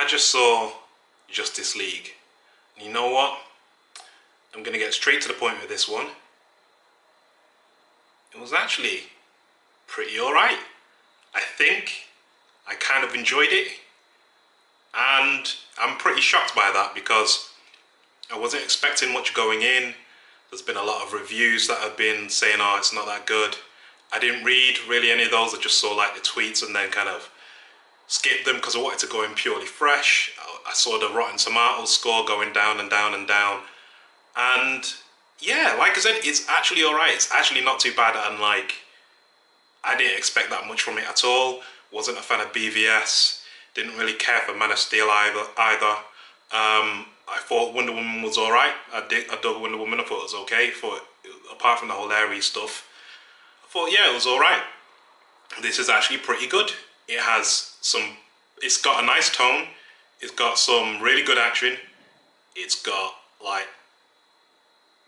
I just saw Justice League. And you know what? I'm going to get straight to the point with this one. It was actually pretty alright. I think I kind of enjoyed it. And I'm pretty shocked by that because I wasn't expecting much going in. There's been a lot of reviews that have been saying, oh, it's not that good. I didn't read really any of those. I just saw like the tweets and then kind of skipped them because I wanted to go in purely fresh. I saw the Rotten Tomatoes score going down and down and down. And yeah, like I said, it's actually alright. It's actually not too bad, and like, I didn't expect that much from it at all. Wasn't a fan of BVS. Didn't really care for Man of Steel either. I thought Wonder Woman was alright. I dug Wonder Woman. I thought it was okay. Apart from the whole Ares stuff, I thought, yeah, it was alright. This is actually pretty good. It's got a nice tone. It's got some really good action. It's got like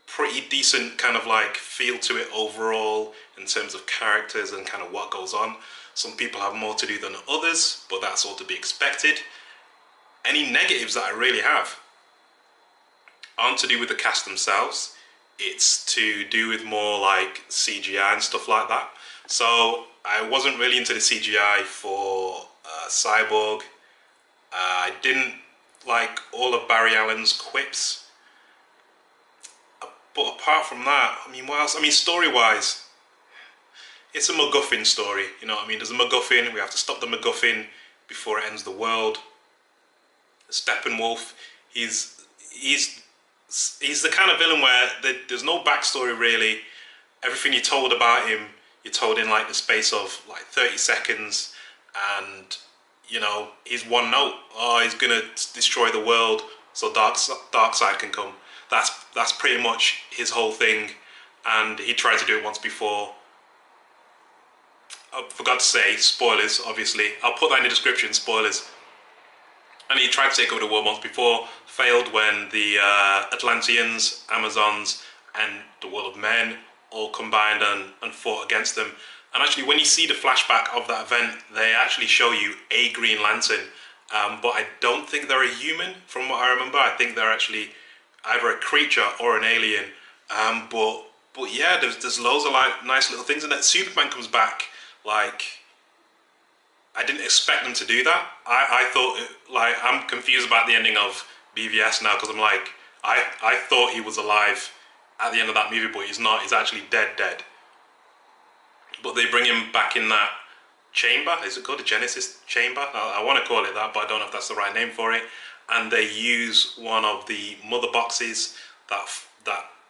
pretty decent kind of like feel to it overall in terms of characters and kind of what goes on. Some people have more to do than others, but that's all to be expected. Any negatives that I really have aren't to do with the cast themselves. It's to do with more like CGI and stuff like that. So I wasn't really into the CGI for Cyborg. I didn't like all of Barry Allen's quips. But apart from that, I mean, what else? I mean, story-wise, it's a MacGuffin story, you know what I mean? There's a MacGuffin, we have to stop the MacGuffin before it ends the world. Steppenwolf, he's the kind of villain where there's no backstory really. Everything you're told about him, you're told in like the space of like 30 seconds, and you know, he's one note. Oh, he's gonna destroy the world so Darkseid can come. That's pretty much his whole thing, and he tried to do it once before. I forgot to say, spoilers, obviously. I'll put that in the description, spoilers. And he tried to take over the world once before, failed when the Atlanteans, Amazons, and the world of men all combined and fought against them. And actually, when you see the flashback of that event, they actually show you a Green Lantern. But I don't think they're a human, from what I remember. I think they're actually either a creature or an alien. But yeah, there's loads of like nice little things. And that Superman comes back, like, I didn't expect them to do that. I thought, like, I'm confused about the ending of BVS now, because I'm like, I thought he was alive at the end of that movie, but he's not. He's actually dead. But they bring him back in that chamber. Is it called the Genesis Chamber? I want to call it that, but I don't know if that's the right name for it. And they use one of the mother boxes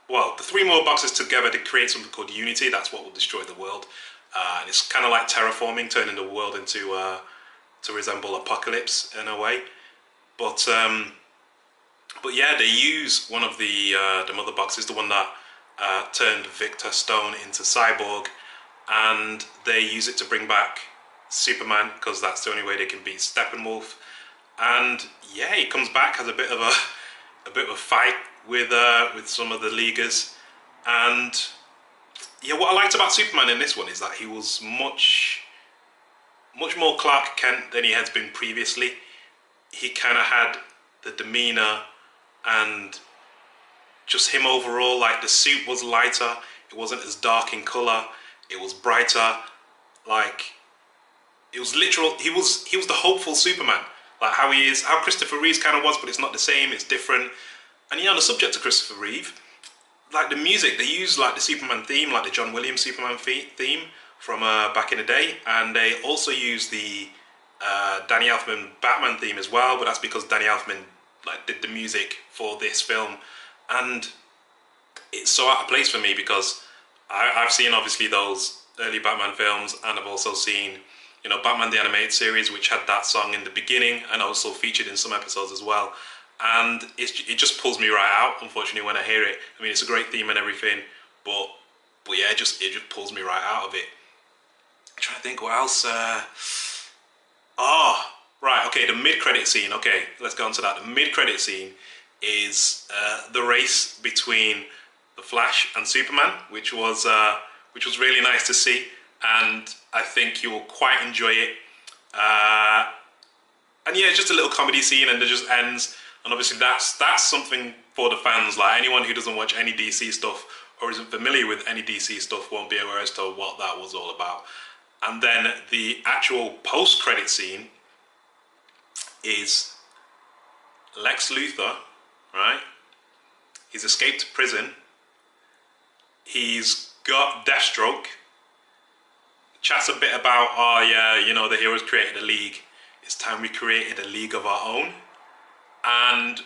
well, the three mother boxes together to create something called Unity. That's what will destroy the world. And it's kind of like terraforming, turning the world into to resemble Apocalypse in a way. But yeah, they use one of the mother boxes, the one that turned Victor Stone into Cyborg, and they use it to bring back Superman, because that's the only way they can beat Steppenwolf. And yeah, he comes back, has a bit of a fight with some of the Leaguers. And yeah, what I liked about Superman in this one is that he was much more Clark Kent than he has been previously. He kind of had the demeanor and just him overall. Like, the suit was lighter, it wasn't as dark in color, it was brighter. Like, it was literal. He was the hopeful Superman, like how he is, how Christopher Reeves kind of was, but it's not the same. It's different. And yeah, on the subject of Christopher Reeve, like the music, they use like the Superman theme, like the John Williams Superman theme from back in the day, and they also use the Danny Elfman Batman theme as well. But that's because Danny Elfman like did the music for this film, and it's so out of place for me because I've seen obviously those early Batman films, and I've also seen, you know, Batman the Animated Series, which had that song in the beginning and also featured in some episodes as well. And it just pulls me right out, unfortunately, when I hear it. I mean, it's a great theme and everything, but yeah, it just pulls me right out of it. I'm trying to think what else. Right, okay, the mid-credit scene. Okay, let's go on to that. The mid-credit scene is the race between the Flash and Superman, which was really nice to see, and I think you'll quite enjoy it. And yeah, it's just a little comedy scene, and it just ends. And obviously, that's something for the fans. Like anyone who doesn't watch any DC stuff or isn't familiar with any DC stuff won't be aware as to what that was all about. And then the actual post-credit scene is Lex Luthor, right? He's escaped prison. He's got Deathstroke. Chats a bit about, oh yeah, you know, the heroes created a league. It's time we created a league of our own. And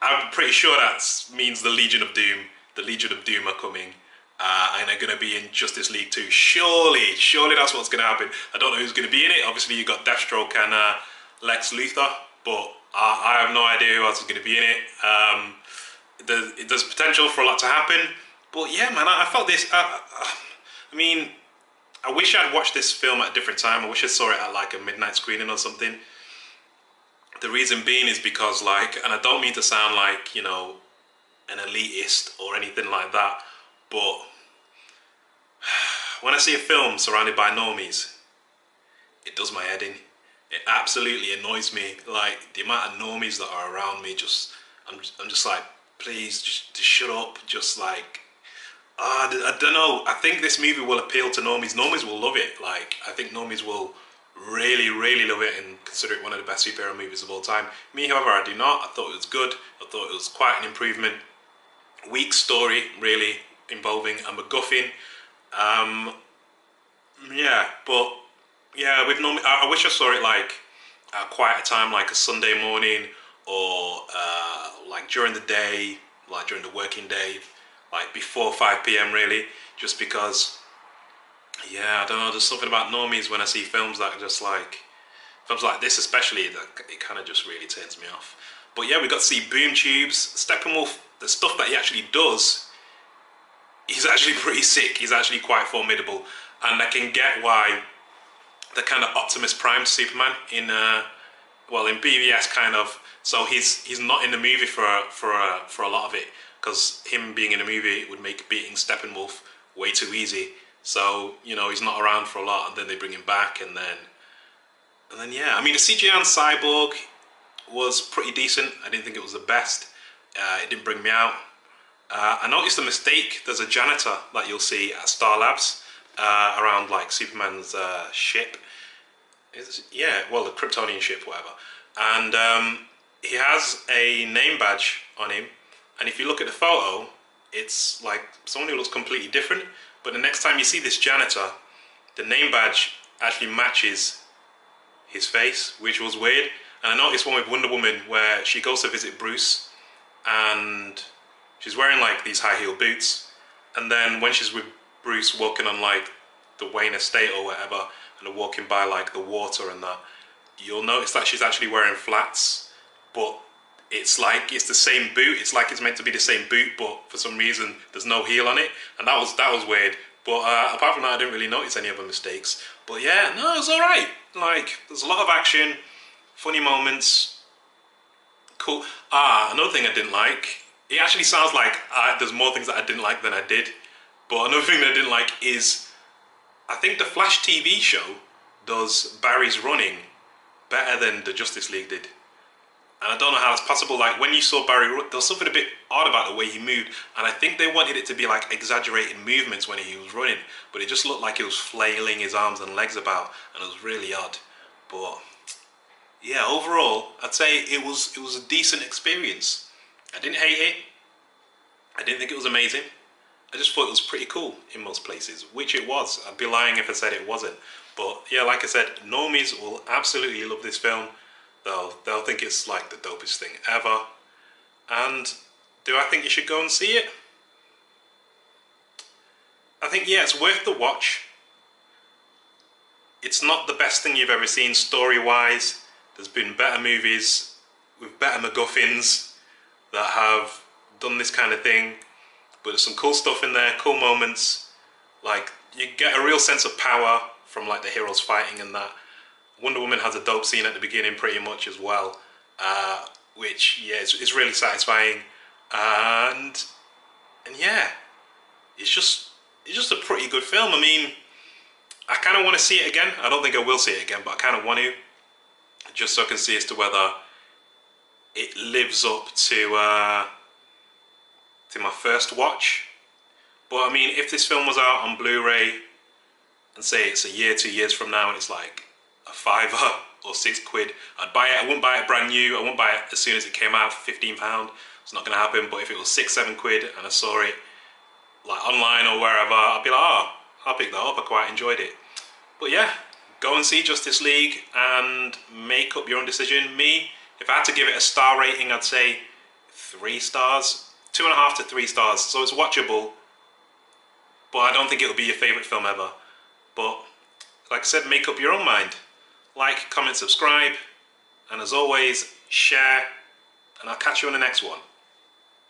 I'm pretty sure that means the Legion of Doom. The Legion of Doom are coming. And they're going to be in Justice League 2. Surely that's what's going to happen. I don't know who's going to be in it. Obviously, you got Deathstroke and Lex Luthor. But I have no idea who else is going to be in it. There's potential for a lot to happen. But yeah, man, I felt this. I mean, I wish I'd watched this film at a different time. I wish I saw it at like a midnight screening or something. The reason being is because, like, and I don't mean to sound like, you know, an elitist or anything like that, but when I see a film surrounded by normies, it does my head in. It absolutely annoys me. Like, the amount of normies that are around me, I'm just like, please, just shut up. Just like, I don't know. I think this movie will appeal to normies. Normies will love it. Like, I think normies will really, really love it and consider it one of the best superhero movies of all time. Me, however, I do not. I thought it was good. I thought it was quite an improvement. Weak story, really, involving a MacGuffin. Yeah, but yeah, with normies, I wish I saw it like at a quieter time, like a Sunday morning, or like during the day, like during the working day, like before 5 p.m. really, just because, yeah, I don't know, there's something about normies when I see films that are just like, films like this especially, that it kind of just really turns me off. But yeah, we got to see Boom Tubes, Steppenwolf, the stuff that he actually does, he's actually pretty sick, he's actually quite formidable, and I can get why the kind of Optimus Prime Superman in, well, in BVS kind of, so he's not in the movie for a lot of it, because him being in a movie would make beating Steppenwolf way too easy. So, you know, he's not around for a lot, and then they bring him back, and then yeah. I mean, the CGI on Cyborg was pretty decent. I didn't think it was the best. It didn't bring me out. I noticed a mistake. There's a janitor that you'll see at Star Labs around like Superman's ship. Yeah, well, the Kryptonian ship, whatever. And he has a name badge on him. And if you look at the photo, it's like someone who looks completely different. But the next time you see this janitor, the name badge actually matches his face, which was weird. And I noticed one with Wonder Woman where she goes to visit Bruce and she's wearing like these high heel boots. And then when she's with Bruce walking on like the Wayne estate or whatever, and they're walking by like the water and that, you'll notice that she's actually wearing flats, but it's like it's the same boot. It's like it's meant to be the same boot, but for some reason there's no heel on it, and that was weird. But apart from that, I didn't really notice any other mistakes. But yeah, no, it was all right. Like, there's a lot of action, funny moments, cool. Another thing I didn't like. It actually sounds like there's more things that I didn't like than I did. But another thing that I didn't like is, I think the Flash TV show does Barry's running better than the Justice League did. And I don't know how it's possible. Like, when you saw Barry run, there was something a bit odd about the way he moved. And I think they wanted it to be like exaggerated movements when he was running. But it just looked like he was flailing his arms and legs about. And it was really odd. But yeah, overall, I'd say it was a decent experience. I didn't hate it. I didn't think it was amazing. I just thought it was pretty cool in most places, which it was. I'd be lying if I said it wasn't. But yeah, like I said, normies will absolutely love this film. They'll think it's like the dopest thing ever. And do I think you should go and see it? I think, yeah, it's worth the watch. It's not the best thing you've ever seen story-wise. There's been better movies with better MacGuffins that have done this kind of thing. But there's some cool stuff in there, cool moments. Like, you get a real sense of power from like the heroes fighting and that. Wonder Woman has a dope scene at the beginning pretty much as well, which, yeah, it's really satisfying. And yeah, it's just a pretty good film. I mean, I kind of want to see it again. I don't think I will see it again, but I kind of want to. just so I can see as to whether it lives up to my first watch. But I mean, if this film was out on Blu-ray, and say it's a year, 2 years from now, and it's like a £5 or £6, I'd buy it. I wouldn't buy it brand new. I wouldn't buy it as soon as it came out for £15. It's not going to happen. But if it was £6-7 and I saw it like online or wherever, I'd be like, oh, I'll pick that up. I quite enjoyed it. But yeah, go and see Justice League and make up your own decision. Me, if I had to give it a star rating, I'd say 3 stars, 2.5 to 3 stars. So it's watchable, but I don't think it'll be your favourite film ever. But like I said, make up your own mind. Like, comment, subscribe, and as always, share, and I'll catch you on the next one.